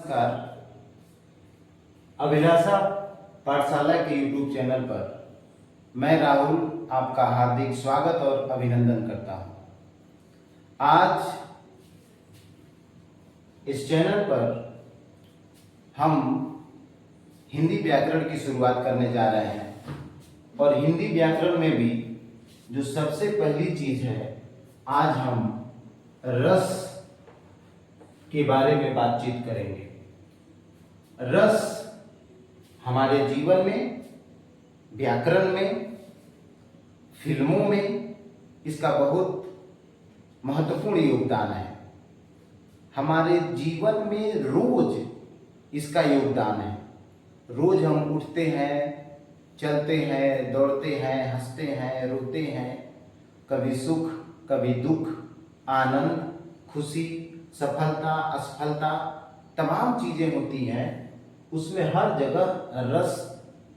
नमस्कार। अभिलाषा पाठशाला के YouTube चैनल पर मैं राहुल आपका हार्दिक स्वागत और अभिनंदन करता हूं। आज इस चैनल पर हम हिंदी व्याकरण की शुरुआत करने जा रहे हैं और हिंदी व्याकरण में भी जो सबसे पहली चीज है, आज हम रस के बारे में बातचीत करेंगे। रस हमारे जीवन में, व्याकरण में, फिल्मों में इसका बहुत महत्वपूर्ण योगदान है। हमारे जीवन में रोज इसका योगदान है। रोज हम उठते हैं, चलते हैं, दौड़ते हैं, हंसते हैं, रोते हैं, कभी सुख, कभी दुख, आनंद, खुशी, सफलता, असफलता, तमाम चीजें होती हैं। उसमें हर जगह रस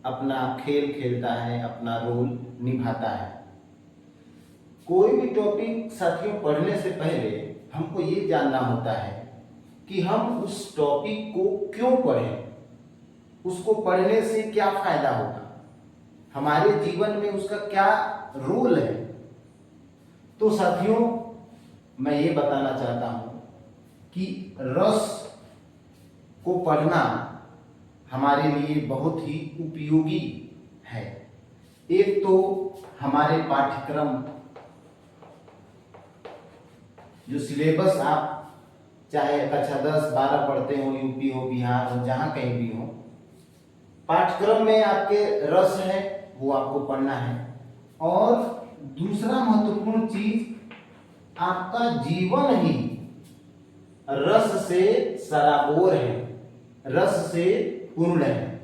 अपना खेल खेलता है, अपना रोल निभाता है। कोई भी टॉपिक साथियों पढ़ने से पहले हमको ये जानना होता है कि हम उस टॉपिक को क्यों पढ़ें, उसको पढ़ने से क्या फायदा होगा, हमारे जीवन में उसका क्या रोल है। तो साथियों, मैं ये बताना चाहता हूं कि रस को पढ़ना हमारे लिए बहुत ही उपयोगी है। एक तो हमारे पाठ्यक्रम, जो सिलेबस आप चाहे कक्षा 10, 12 पढ़ते हो, यूपी हो, बिहार हो, जहां कहीं भी हो, पाठ्यक्रम में आपके रस है, वो आपको पढ़ना है। और दूसरा महत्वपूर्ण चीज, आपका जीवन ही रस से सराबोर है, रस से पूर्ण है।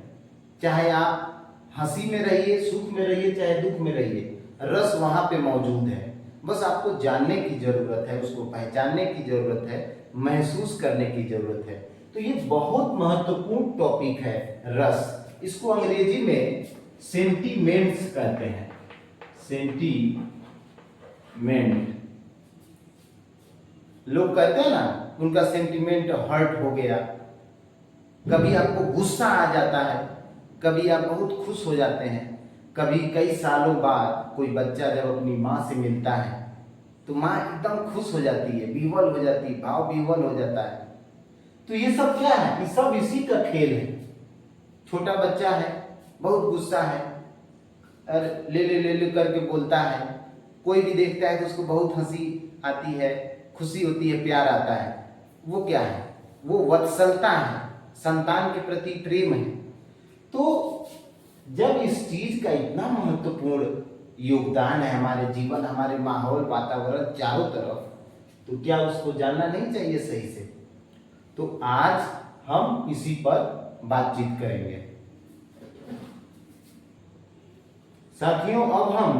चाहे आप हंसी में रहिए, सुख में रहिए, चाहे दुख में रहिए, रस वहां पे मौजूद है। बस आपको जानने की जरूरत है, उसको पहचानने की जरूरत है, महसूस करने की जरूरत है। तो ये बहुत महत्वपूर्ण टॉपिक है रस। इसको अंग्रेजी में सेंटीमेंट्स कहते हैं। सेंटीमेंट, लोग कहते हैं ना, उनका सेंटीमेंट हर्ट हो गया। कभी आपको गुस्सा आ जाता है, कभी आप बहुत खुश हो जाते हैं। कभी कई सालों बाद कोई बच्चा जब अपनी माँ से मिलता है तो माँ एकदम खुश हो जाती है, विह्वल हो जाती है, भाव विह्वल हो जाता है। तो ये सब क्या है? ये सब इसी का खेल है। छोटा बच्चा है, बहुत गुस्सा है, अरे ले ले ले ले करके बोलता है। कोई भी देखता है तो उसको बहुत हंसी आती है, खुशी होती है, प्यार आता है। वो क्या है? वो वत्सलता है, संतान के प्रति प्रेम है। तो जब इस चीज का इतना महत्वपूर्ण योगदान है हमारे जीवन, हमारे माहौल, वातावरण चारों तरफ, तो क्या उसको जानना नहीं चाहिए सही से? तो आज हम इसी पर बातचीत करेंगे। साथियों, अब हम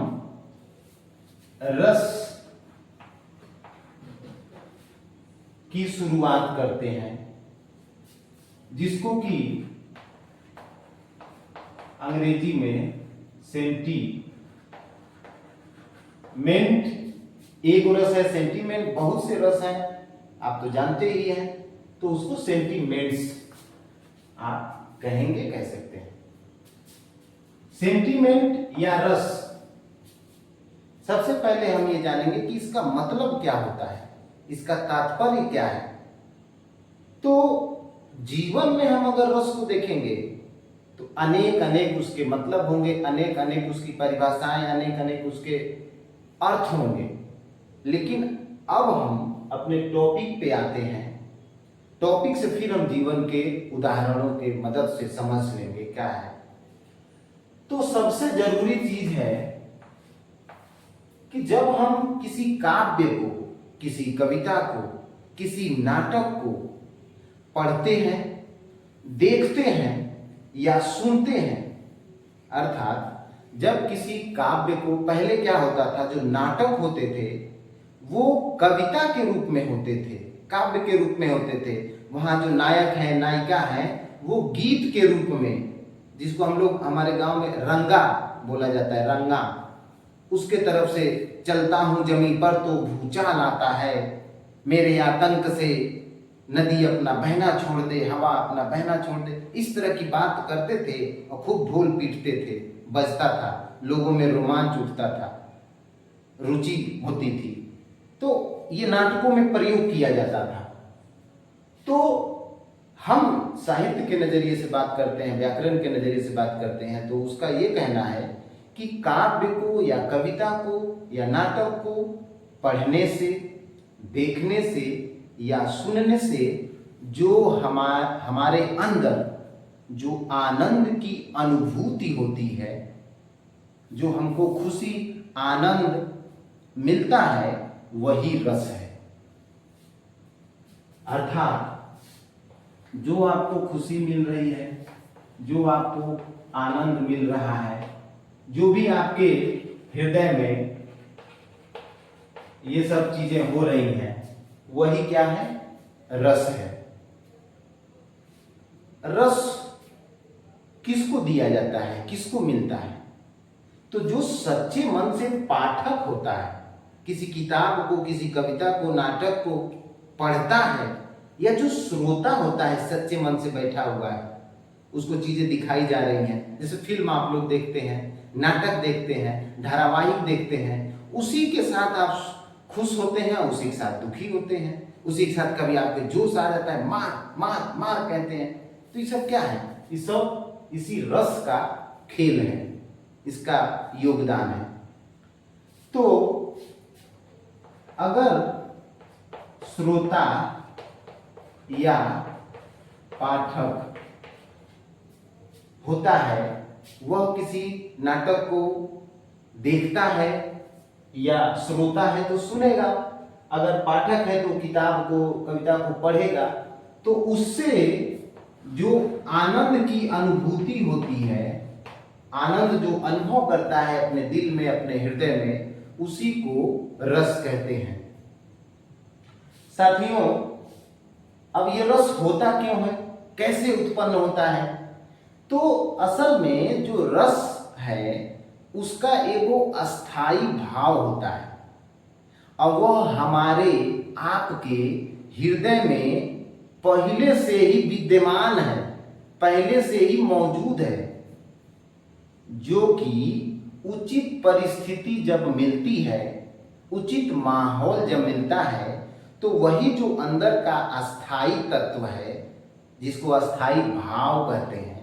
रस की शुरुआत करते हैं, जिसको कि अंग्रेजी में सेंटीमेंट, एक रस है। सेंटीमेंट बहुत से रस हैं, आप तो जानते ही हैं। तो उसको सेंटीमेंट्स आप कहेंगे, कह सकते हैं। सेंटीमेंट या रस, सबसे पहले हम ये जानेंगे कि इसका मतलब क्या होता है, इसका तात्पर्य क्या है। तो जीवन में हम अगर रस को देखेंगे तो अनेक अनेक उसके मतलब होंगे, अनेक अनेक उसकी परिभाषाएं, अनेक अनेक उसके अर्थ होंगे। लेकिन अब हम अपने टॉपिक पे आते हैं। टॉपिक से फिर हम जीवन के उदाहरणों के मदद से समझ लेंगे क्या है। तो सबसे जरूरी चीज है कि जब हम किसी काव्य को, किसी कविता को, किसी नाटक को पढ़ते हैं, देखते हैं या सुनते हैं, अर्थात जब किसी काव्य को, पहले क्या होता था, जो नाटक होते थे वो कविता के रूप में होते थे, काव्य के रूप में होते थे। वहां जो नायक है, नायिका है, वो गीत के रूप में, जिसको हम लोग हमारे गांव में रंगा बोला जाता है, रंगा, उसके तरफ से चलता हूं जमीन पर तो भूचाल आता है, मेरे आतंक से नदी अपना बहना छोड़ दे, हवा अपना बहना छोड़ दे, इस तरह की बात करते थे और खूब ढोल पीटते थे, बजता था, लोगों में रोमांच उठता था, रुचि होती थी। तो ये नाटकों में प्रयोग किया जाता था। तो हम साहित्य के नजरिए से बात करते हैं, व्याकरण के नजरिए से बात करते हैं, तो उसका ये कहना है कि काव्य को या कविता को या नाटक को पढ़ने से, देखने से या सुनने से जो हमारे अंदर जो आनंद की अनुभूति होती है, जो हमको खुशी आनंद मिलता है, वही रस है। अर्थात जो आपको खुशी मिल रही है, जो आपको आनंद मिल रहा है, जो भी आपके हृदय में ये सब चीजें हो रही हैं, वही क्या है? रस है। रस किसको दिया जाता है, किसको मिलता है? तो जो सच्चे मन से पाठक होता है, किसी किताब को, किसी कविता को, नाटक को पढ़ता है, या जो श्रोता होता है सच्चे मन से बैठा हुआ है, उसको चीजें दिखाई जा रही हैं, जैसे फिल्म आप लोग देखते हैं, नाटक देखते हैं, धारावाहिक देखते हैं, उसी के साथ आप खुश होते हैं, उसी के साथ दुखी होते हैं, उसी के साथ कभी आपके जोश आ जाता है, मार मार मार कहते हैं। तो ये सब क्या है? ये सब इसी रस का खेल है, इसका योगदान है। तो अगर श्रोता या पाठक होता है, वह किसी नाटक को देखता है या श्रोता है तो सुनेगा, अगर पाठक है तो किताब को, कविता को पढ़ेगा, तो उससे जो आनंद की अनुभूति होती है, आनंद जो अनुभव करता है अपने दिल में, अपने हृदय में, उसी को रस कहते हैं। साथियों, अब ये रस होता क्यों है, कैसे उत्पन्न होता है? तो असल में जो रस है उसका एगो अस्थाई भाव होता है, और वह हमारे आपके हृदय में पहले से ही विद्यमान है, पहले से ही मौजूद है, जो कि उचित परिस्थिति जब मिलती है, उचित माहौल जब मिलता है, तो वही जो अंदर का अस्थाई तत्व है, जिसको अस्थाई भाव कहते हैं,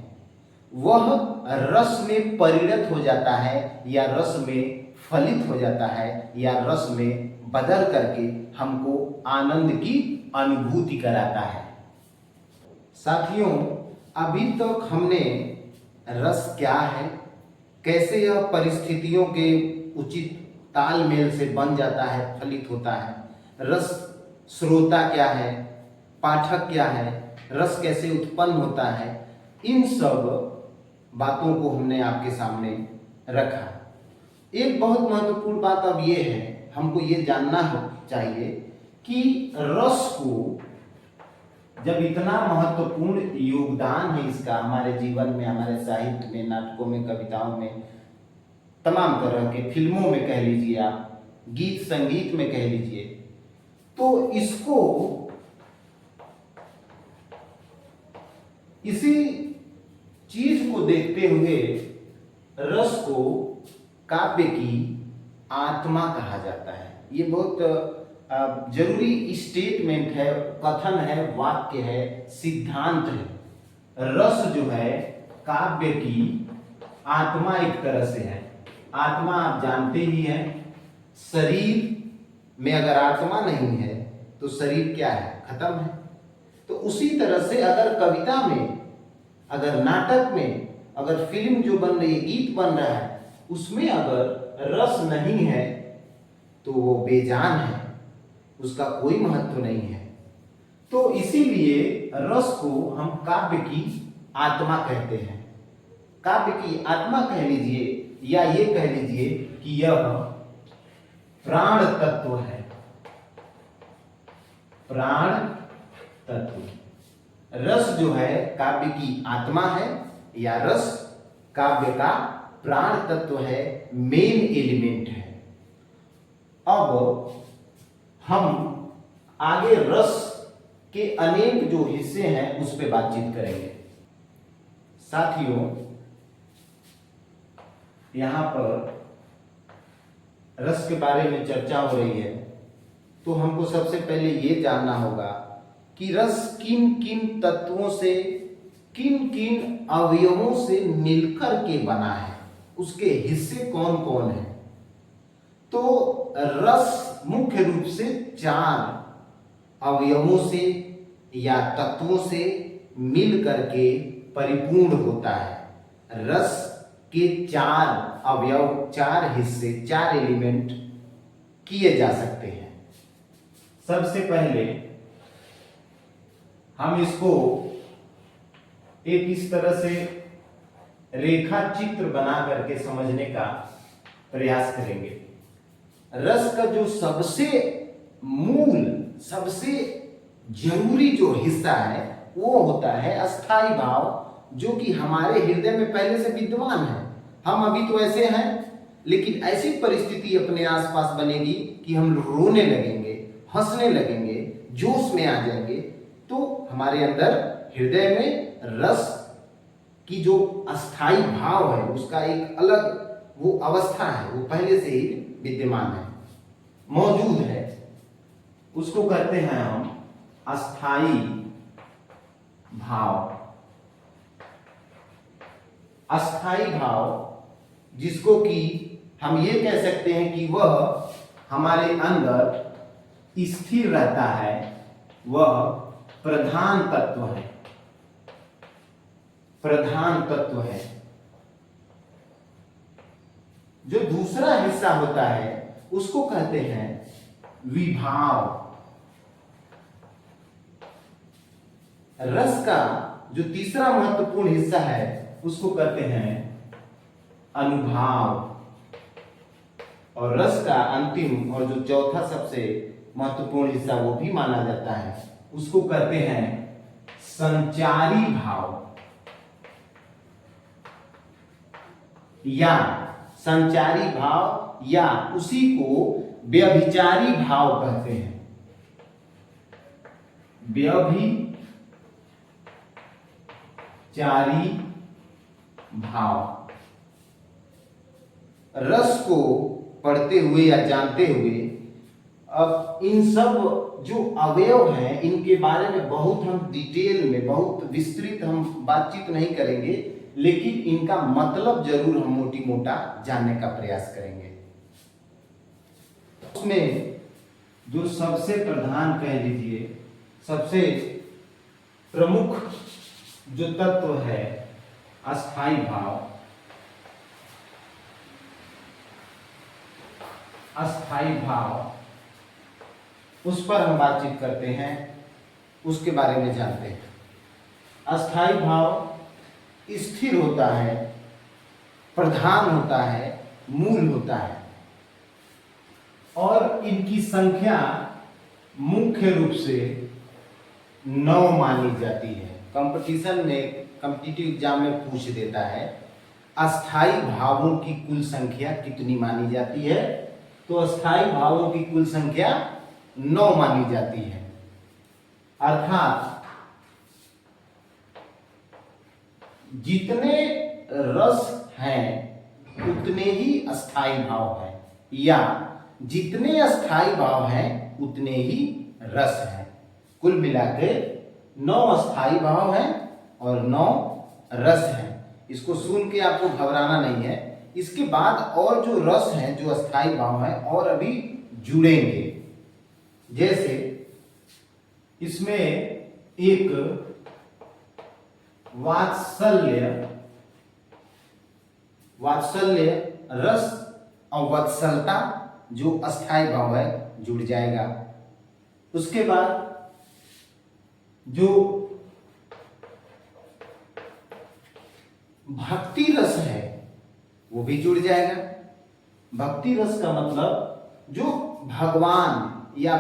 वह रस में परिणत हो जाता है, या रस में फलित हो जाता है, या रस में बदल करके हमको आनंद की अनुभूति कराता है। साथियों, अभी तक हमने रस क्या है, कैसे यह परिस्थितियों के उचित तालमेल से बन जाता है, फलित होता है, रस श्रोता क्या है, पाठक क्या है, रस कैसे उत्पन्न होता है, इन सब बातों को हमने आपके सामने रखा। एक बहुत महत्वपूर्ण बात अब ये है, हमको ये जानना चाहिए कि रस को, जब इतना महत्वपूर्ण योगदान है इसका हमारे जीवन में, हमारे साहित्य में, नाटकों में, कविताओं में, तमाम तरह के फिल्मों में कह लीजिए आप, गीत संगीत में कह लीजिए, तो इसको इसी चीज को देखते हुए रस को काव्य की आत्मा कहा जाता है। ये बहुत जरूरी स्टेटमेंट है, कथन है, वाक्य है, सिद्धांत है। रस जो है काव्य की आत्मा एक तरह से है। आत्मा आप जानते ही हैं, शरीर में अगर आत्मा नहीं है तो शरीर क्या है? खत्म है। तो उसी तरह से अगर कविता में, अगर नाटक में, अगर फिल्म जो बन रही है, गीत बन रहा है, उसमें अगर रस नहीं है तो वो बेजान है, उसका कोई महत्व नहीं है। तो इसीलिए रस को हम काव्य की आत्मा कहते हैं। काव्य की आत्मा कह लीजिए, या ये कह लीजिए कि यह प्राण तत्व है। प्राण तत्व, रस जो है काव्य की आत्मा है, या रस काव्य का प्राण तत्व है, मेन एलिमेंट है। अब हम आगे रस के अनेक जो हिस्से हैं उस पर बातचीत करेंगे। साथियों, यहां पर रस के बारे में चर्चा हो रही है, तो हमको सबसे पहले ये जानना होगा कि रस किन किन तत्वों से, किन किन अवयवों से मिलकर के बना है, उसके हिस्से कौन कौन हैं। तो रस मुख्य रूप से 4 अवयवों से या तत्वों से मिल करके परिपूर्ण होता है। रस के 4 अवयव, 4 हिस्से, 4 एलिमेंट किए जा सकते हैं। सबसे पहले हम इसको एक इस तरह से रेखा चित्र बना करके समझने का प्रयास करेंगे। रस का जो सबसे मूल, सबसे जरूरी जो हिस्सा है वो होता है अस्थाई भाव, जो कि हमारे हृदय में पहले से विद्यमान है। हम अभी तो ऐसे हैं, लेकिन ऐसी परिस्थिति अपने आसपास बनेगी कि हम रोने लगेंगे, हंसने लगेंगे, जोश में आ जाएंगे, तो हमारे अंदर हृदय में रस की जो अस्थाई भाव है उसका एक अलग वो अवस्था है, वो पहले से ही विद्यमान है, मौजूद है। उसको कहते हैं हम अस्थाई भाव। अस्थाई भाव जिसको कि हम ये कह सकते हैं कि वह हमारे अंदर स्थिर रहता है, वह प्रधान तत्व है, प्रधान तत्व है। जो दूसरा हिस्सा होता है उसको कहते हैं विभाव। रस का जो तीसरा महत्वपूर्ण हिस्सा है उसको कहते हैं अनुभाव। और रस का अंतिम और जो चौथा सबसे महत्वपूर्ण हिस्सा वो भी माना जाता है, उसको कहते हैं संचारी भाव या संचारी भाव, या उसी को व्यभिचारी भाव कहते हैं। व्यभिचारी भाव। रस को पढ़ते हुए या जानते हुए अब इन सब जो अवयव हैं इनके बारे में बहुत हम डिटेल में, बहुत विस्तृत हम बातचीत नहीं करेंगे, लेकिन इनका मतलब जरूर हम मोटी मोटा जानने का प्रयास करेंगे। उसमें जो सबसे प्रधान कह लीजिए, सबसे प्रमुख जो तत्व है अस्थाई भाव, अस्थाई भाव, उस पर हम बातचीत करते हैं, उसके बारे में जानते हैं। अस्थाई भाव स्थिर होता है, प्रधान होता है, मूल होता है, और इनकी संख्या मुख्य रूप से 9 मानी जाती है। कंपटीशन में, कॉम्पिटिटिव एग्जाम में पूछ देता है अस्थाई भावों की कुल संख्या कितनी मानी जाती है, तो अस्थाई भावों की कुल संख्या 9 मानी जाती है। अर्थात जितने रस हैं उतने ही अस्थाई भाव हैं, या जितने अस्थाई भाव हैं उतने ही रस हैं। कुल मिलाकर 9 अस्थाई भाव हैं और 9 रस हैं। इसको सुन के आपको घबराना नहीं है। इसके बाद और जो रस हैं, जो अस्थाई भाव हैं, और अभी जुड़ेंगे। जैसे इसमें एक वात्सल्य, वात्सल्य रस और वत्सलता जो अस्थाई भाव है जुड़ जाएगा। उसके बाद जो भक्ति रस है वो भी जुड़ जाएगा। भक्ति रस का मतलब जो भगवान या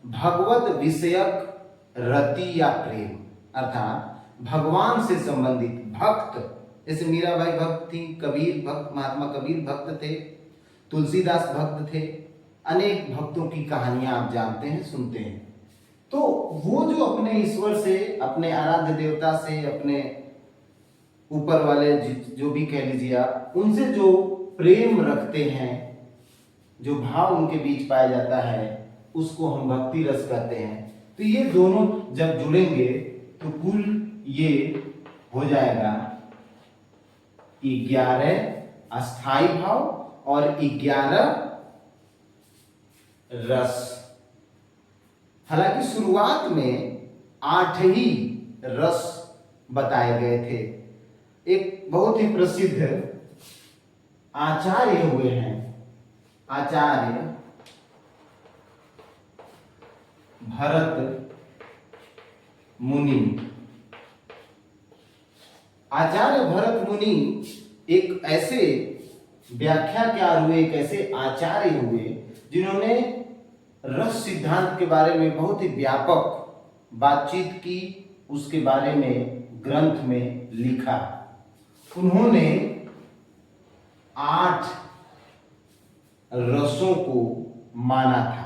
भगवत विषयक रति या प्रेम, अर्थात भगवान से संबंधित भक्त, जैसे मीराबाई भक्त थी, कबीर भक्त, महात्मा कबीर भक्त थे, तुलसीदास भक्त थे, अनेक भक्तों की कहानियां आप जानते हैं, सुनते हैं। तो वो जो अपने ईश्वर से, अपने आराध्य देवता से, अपने ऊपर वाले जो भी कह लीजिए आप, उनसे जो प्रेम रखते हैं, जो भाव उनके बीच पाया जाता है, उसको हम भक्ति रस कहते हैं। तो ये दोनों जब जुड़ेंगे तो कुल ये हो जाएगा 11 अस्थाई भाव और 11 रस। हालांकि शुरुआत में 8 ही रस बताए गए थे। एक बहुत ही प्रसिद्ध आचार्य हुए हैं, आचार्य भरत मुनि। आचार्य भरत मुनि एक ऐसे व्याख्याकार हुए, एक ऐसे आचार्य हुए जिन्होंने रस सिद्धांत के बारे में बहुत ही व्यापक बातचीत की, उसके बारे में ग्रंथ में लिखा। उन्होंने 8 रसों को माना था।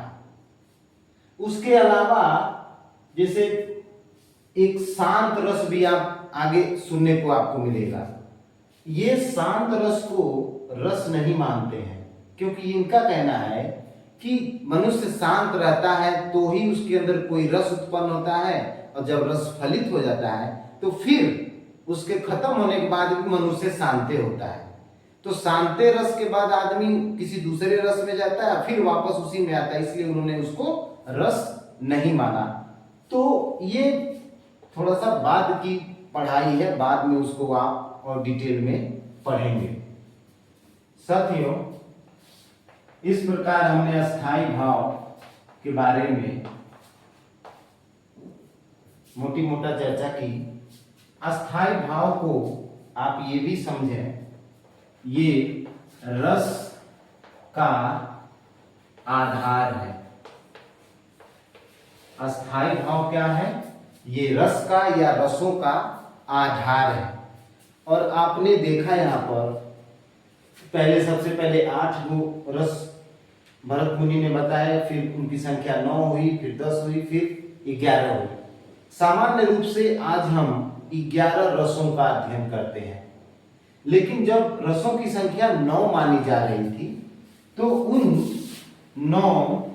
उसके अलावा जैसे एक शांत रस भी आप आगे सुनने को आपको मिलेगा। ये शांत रस को रस नहीं मानते हैं, क्योंकि इनका कहना है कि मनुष्य शांत रहता है तो ही उसके अंदर कोई रस उत्पन्न होता है, और जब रस फलित हो जाता है तो फिर उसके खत्म होने के बाद भी मनुष्य शांत होता है। तो शांते रस के बाद आदमी किसी दूसरे रस में जाता है, फिर वापस उसी में आता है, इसलिए उन्होंने उसको रस नहीं माना। तो ये थोड़ा सा बाद की पढ़ाई है, बाद में उसको आप और डिटेल में पढ़ेंगे। साथियों, इस प्रकार हमने अस्थाई भाव के बारे में मोटी मोटा चर्चा की। अस्थाई भाव को आप ये भी समझें, ये रस का आधार है। अस्थाई भाव क्या है? ये रस का या रसों का आधार है। और आपने देखा यहाँ पर पहले, सबसे पहले 8 गो रस भरत मुनि ने बताया, फिर उनकी संख्या 9 हुई, फिर 10 हुई, फिर 11 हुई। सामान्य रूप से आज हम 11 रसों का अध्ययन करते हैं, लेकिन जब रसों की संख्या 9 मानी जा रही थी तो उन 9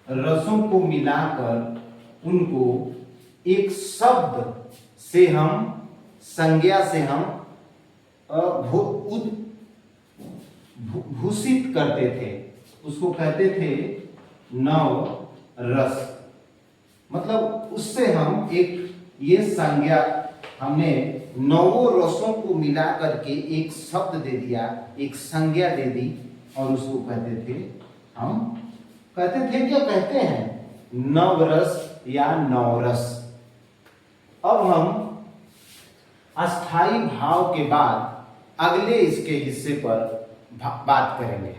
रसों को मिलाकर उनको एक शब्द से हम, संज्ञा से हम भूषित करते थे, उसको कहते थे नव रस। मतलब उससे हम एक ये संज्ञा, हमने 9 रसों को मिला करके एक शब्द दे दिया, एक संज्ञा दे दी, और उसको कहते थे, हम कहते थे, क्या कहते हैं, नवरस या नवरस। अब हम अस्थाई भाव के बाद अगले इसके हिस्से पर बात करेंगे।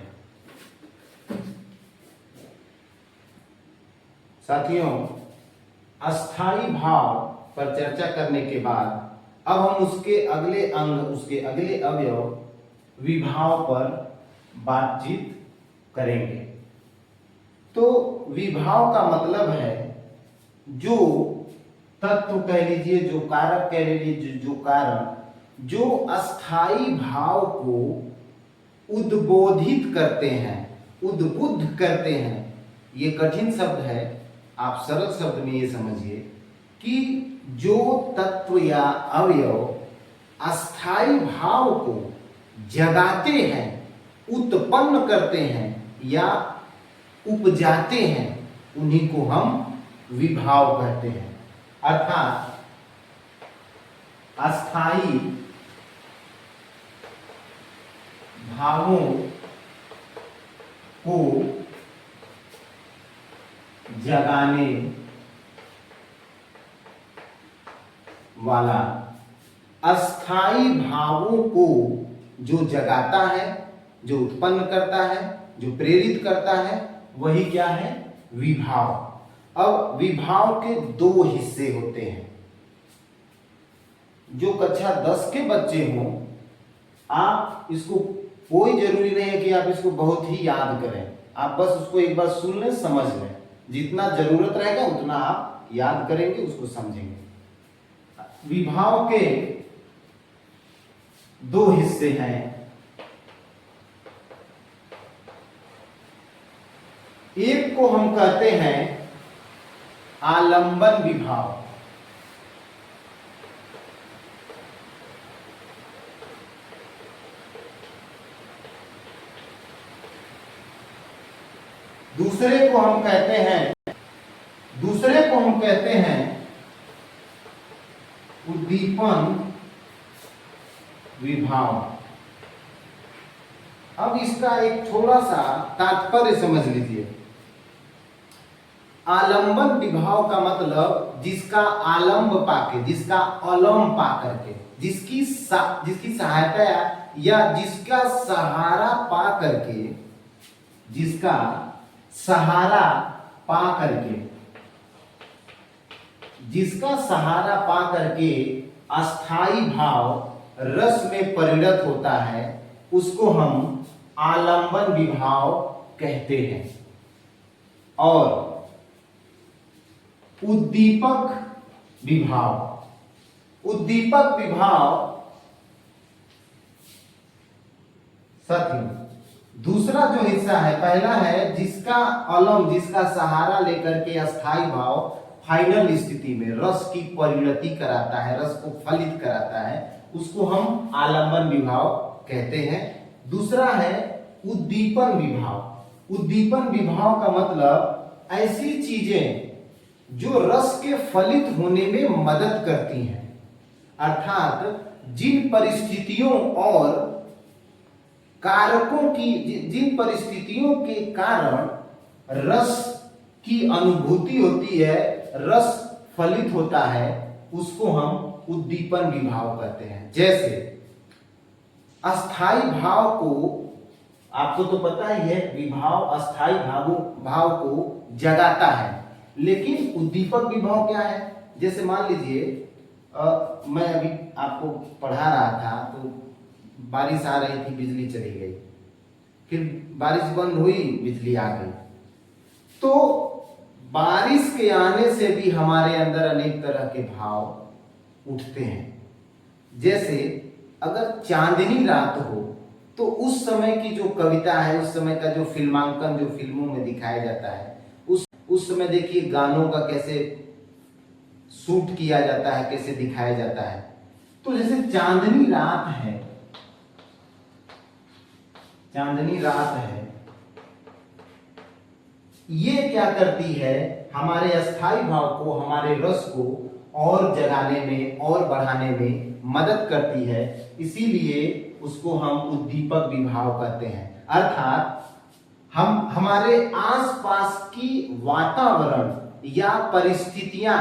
साथियों, अस्थाई भाव पर चर्चा करने के बाद अब हम उसके अगले अंग, उसके अगले अवयव विभाव पर बातचीत करेंगे। तो विभाव का मतलब है जो तत्व कह लीजिए, जो कारक कह लीजिए, जो कारण, जो अस्थाई भाव को उद्बोधित करते हैं, उद्बुद्ध करते हैं। ये कठिन शब्द है, आप सरल शब्द में ये समझिए कि जो तत्व या अवयव अस्थाई भाव को जगाते हैं, उत्पन्न करते हैं या उपजाते हैं, उन्हीं को हम विभाव कहते हैं। अर्थात अस्थाई भावों को जगाने वाला, अस्थाई भावों को जो जगाता है, जो उत्पन्न करता है, जो प्रेरित करता है, वही क्या है, विभाव। अब विभाव के 2 हिस्से होते हैं। जो कक्षा 10 के बच्चे हों, आप इसको, कोई जरूरी नहीं है कि आप इसको बहुत ही याद करें, आप बस उसको एक बार सुन लें, समझ लें। जितना जरूरत रहेगा उतना आप याद करेंगे, उसको समझेंगे। विभाव के दो हिस्से हैं। एक को हम कहते हैं आलंबन विभाव, दूसरे को हम कहते हैं उद्दीपन विभाव। अब इसका एक थोड़ा सा तात्पर्य समझ लीजिए। आलंबन विभाव का मतलब जिसका आलंब पाके, जिसका अलम पा करके, जिसकी सहायता या जिसका सहारा पा करके, जिसका सहारा पा करके, जिसका सहारा पा करके अस्थाई भाव रस में परिणत होता है, उसको हम आलंबन विभाव कहते हैं। और उद्दीपक विभाव साथियों, दूसरा जो हिस्सा है, पहला है जिसका अलम, जिसका सहारा लेकर के अस्थाई भाव फाइनल स्थिति में रस की परिणति कराता है, रस को फलित कराता है, उसको हम आलंबन विभाव कहते हैं। दूसरा है उद्दीपन विभाव। उद्दीपन विभाव का मतलब ऐसी चीजें जो रस के फलित होने में मदद करती हैं, अर्थात जिन परिस्थितियों और कारकों की, जिन परिस्थितियों के कारण रस की अनुभूति होती है, रस फलित होता है, उसको हम उद्दीपन विभाव कहते हैं। जैसे अस्थाई भाव को, आपको तो पता ही है, विभाव अस्थाई भाव को जगाता है, लेकिन उद्दीपक विभाव क्या है? जैसे मान लीजिए मैं अभी आपको पढ़ा रहा था तो बारिश आ रही थी, बिजली चली गई, फिर बारिश बंद हुई, बिजली आ गई। तो बारिश के आने से भी हमारे अंदर अनेक तरह के भाव उठते हैं। जैसे अगर चांदनी रात हो तो उस समय की जो कविता है, उस समय का जो फिल्मांकन जो फिल्मों में दिखाया जाता है, उस समय देखिए गानों का कैसे शूट किया जाता है, कैसे दिखाया जाता है। तो जैसे चांदनी रात है, ये क्या करती है? हमारे अस्थाई भाव को, हमारे रस को और जगाने में और बढ़ाने में मदद करती है, इसीलिए उसको हम उद्दीपक विभाव कहते हैं। अर्थात हम हमारे आसपास की वातावरण या परिस्थितियां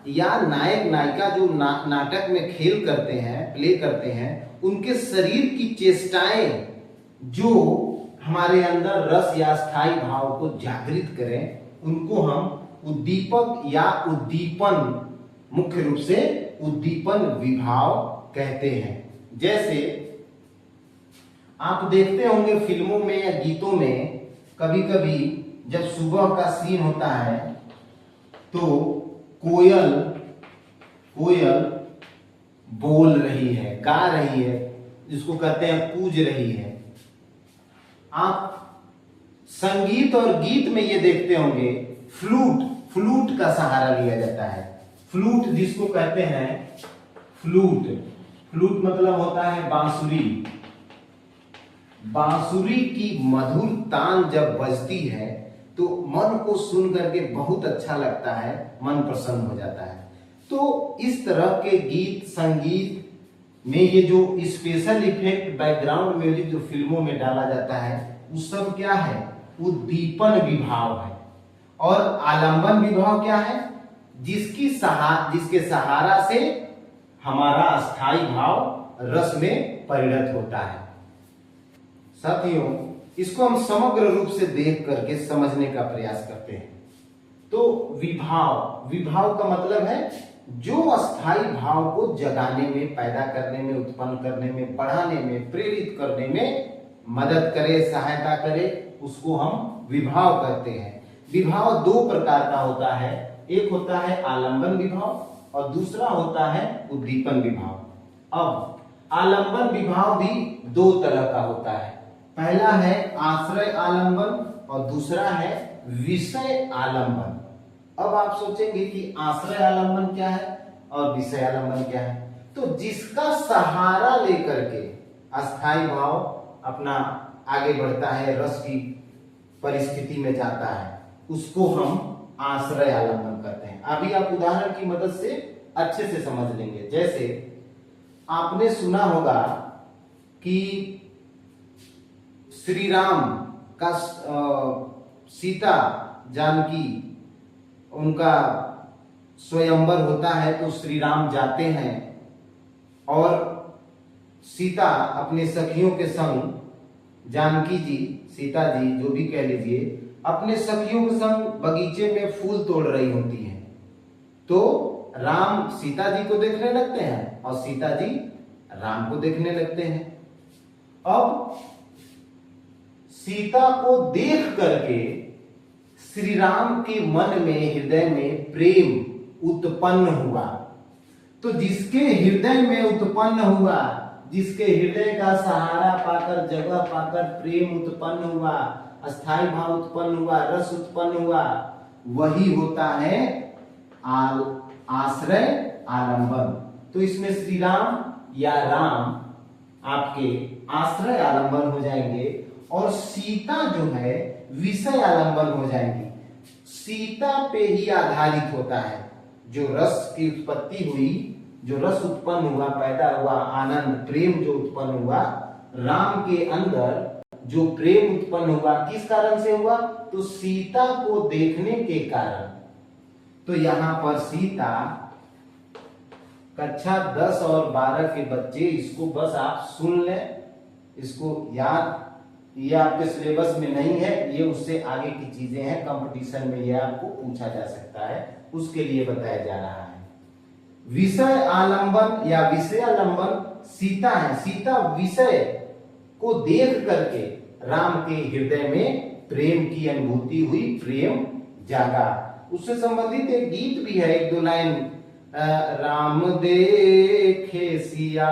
या नायक नायिका जो नाटक में खेल करते हैं, प्ले करते हैं, उनके शरीर की चेष्टाएं जो हमारे अंदर रस या स्थायी भाव को जागृत करें, उनको हम उद्दीपक या उद्दीपन, मुख्य रूप से उद्दीपन विभाव कहते हैं। जैसे आप देखते होंगे फिल्मों में या गीतों में, कभी कभी जब सुबह का सीन होता है तो कोयल बोल रही है, गा रही है, जिसको कहते हैं कूज रही है। आप संगीत और गीत में ये देखते होंगे फ्लूट का सहारा लिया जाता है। फ्लूट जिसको कहते हैं फ्लूट मतलब होता है बांसुरी की मधुर तान जब बजती है तो मन को सुन करके बहुत अच्छा लगता है, मन प्रसन्न हो जाता है। तो इस तरह के गीत संगीत में ये जो स्पेशल इफेक्ट, बैकग्राउंड म्यूजिक जो फिल्मों में डाला जाता है, वो सब क्या है? उद्दीपन विभाव है। और आलंबन विभाव क्या है? जिसके सहारा से हमारा अस्थाई भाव रस में परिणत होता है। साथियों, इसको हम समग्र रूप से देख करके समझने का प्रयास करते हैं। तो विभाव का मतलब है जो अस्थाई भाव को जगाने में, पैदा करने में, उत्पन्न करने में, बढ़ाने में, प्रेरित करने में मदद करे, सहायता करे, उसको हम विभाव कहते हैं। विभाव दो प्रकार का होता है, एक होता है आलंबन विभाव और दूसरा होता है उद्दीपन विभाव। अब आलंबन विभाव भी दो तरह का होता है, पहला है आश्रय आलंबन और दूसरा है विषय आलंबन। अब आप सोचेंगे कि आश्रय आलंबन क्या है और विषय आलंबन क्या है। तो जिसका सहारा लेकर के अस्थाई भाव अपना आगे बढ़ता है, रस की परिस्थिति में जाता है, उसको हम आश्रय आलंबन करते हैं। अभी आप उदाहरण की मदद से अच्छे से समझ लेंगे। जैसे आपने सुना होगा कि श्री राम का सीता जानकी उनका स्वयंवर होता है, तो श्री राम जाते हैं और सीता अपने सखियों के संग, जानकी जी, सीता जी जो भी कह लीजिए, अपने सखियों के संग बगीचे में फूल तोड़ रही होती हैं। तो राम सीता जी को देखने लगते हैं और सीता जी राम को देखने लगते हैं। अब सीता को देख करके श्री राम के मन में, हृदय में प्रेम उत्पन्न हुआ। तो जिसके हृदय में उत्पन्न हुआ, जिसके हृदय का सहारा पाकर, जगह पाकर प्रेम उत्पन्न हुआ, अस्थाई भाव उत्पन्न हुआ, रस उत्पन्न हुआ, वही होता है आश्रय आलंबन। तो इसमें श्री राम या राम आपके आश्रय आलंबन हो जाएंगे और सीता जो है विषय आलंबन हो जाएंगी। सीता पे ही आधारित होता है जो रस की उत्पत्ति हुई, जो रस उत्पन्न हुआ, पैदा हुआ, आनंद प्रेम जो उत्पन्न हुआ, राम के अंदर जो प्रेम उत्पन्न हुआ, किस कारण से हुआ? तो सीता को देखने के कारण। तो यहां पर सीता, कक्षा 10 और 12 के बच्चे इसको बस आप सुन लें, इसको याद, ये आपके सिलेबस में नहीं है, ये उससे आगे की चीजें हैं, कंपटीशन में ये आपको पूछा जा सकता है, उसके लिए बताया जा रहा है। विषय आलंबन या विषयालंबन सीता है। सीता विषय को देख करके राम के हृदय में प्रेम की अनुभूति हुई, प्रेम जागा। उससे संबंधित एक गीत भी है, एक दो लाइन, राम देखे सिया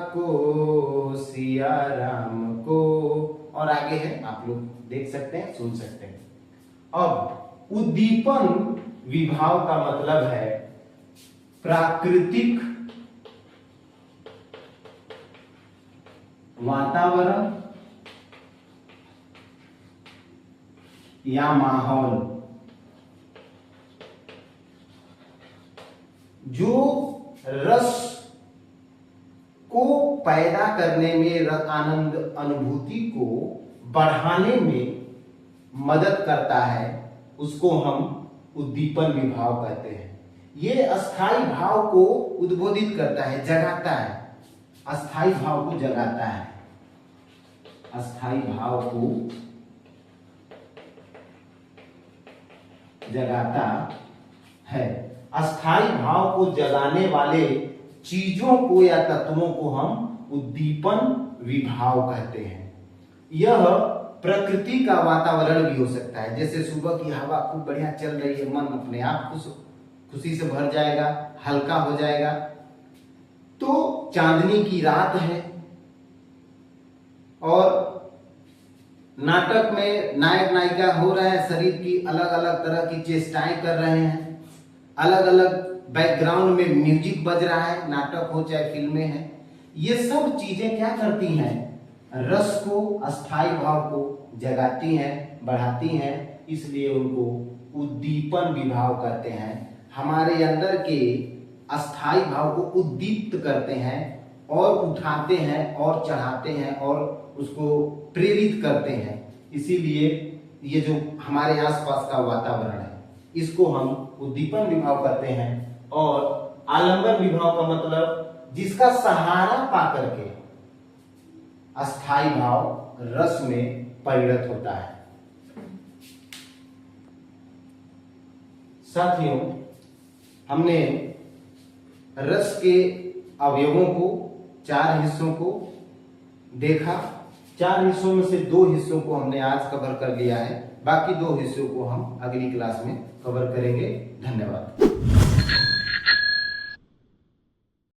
को, सिया राम को, और आगे है, आप लोग देख सकते हैं, सुन सकते हैं। अब उद्दीपन विभाव का मतलब है प्राकृतिक वातावरण या माहौल जो रस को पैदा करने में, आनंद अनुभूति को बढ़ाने में मदद करता है, उसको हम उद्दीपन विभाव कहते हैं। ये अस्थाई भाव को उद्बोधित करता है, जगाता है, अस्थाई भाव को जगाता है, अस्थाई भाव को जगाता है। अस्थाई भाव को जगाने वाले चीजों को या तत्वों को हम उद्दीपन विभाव कहते हैं। यह प्रकृति का वातावरण भी हो सकता है, जैसे सुबह की हवा खूब बढ़िया चल रही है, मन अपने आप खुशी से भर जाएगा, हल्का हो जाएगा। तो चांदनी की रात है और नाटक में नायक नायिका हो रहे हैं, शरीर की अलग अलग तरह की चेष्टाएं कर रहे हैं, अलग अलग बैकग्राउंड में म्यूजिक बज रहा है, नाटक हो चाहे फिल्में हैं। ये सब चीजें क्या करती हैं? रस को, अस्थाई भाव को जगाती हैं, बढ़ाती हैं, इसलिए उनको उद्दीपन विभाव कहते हैं। हमारे अंदर के अस्थाई भाव को उद्दीप्त करते हैं और उठाते हैं और चढ़ाते हैं और उसको प्रेरित करते हैं। इसीलिए ये जो हमारे आसपास का वातावरण है, इसको हम उद्दीपन विभाव कहते हैं। और आलंबन विभाव का मतलब जिसका सहारा पाकर के अस्थाई भाव रस में परिणत होता है। साथियों, हमने रस के अवयवों को, 4 हिस्सों को देखा 4 हिस्सों में से 2 हिस्सों को हमने आज कवर कर लिया है, बाकी 2 हिस्सों को हम अगली क्लास में कवर करेंगे। धन्यवाद।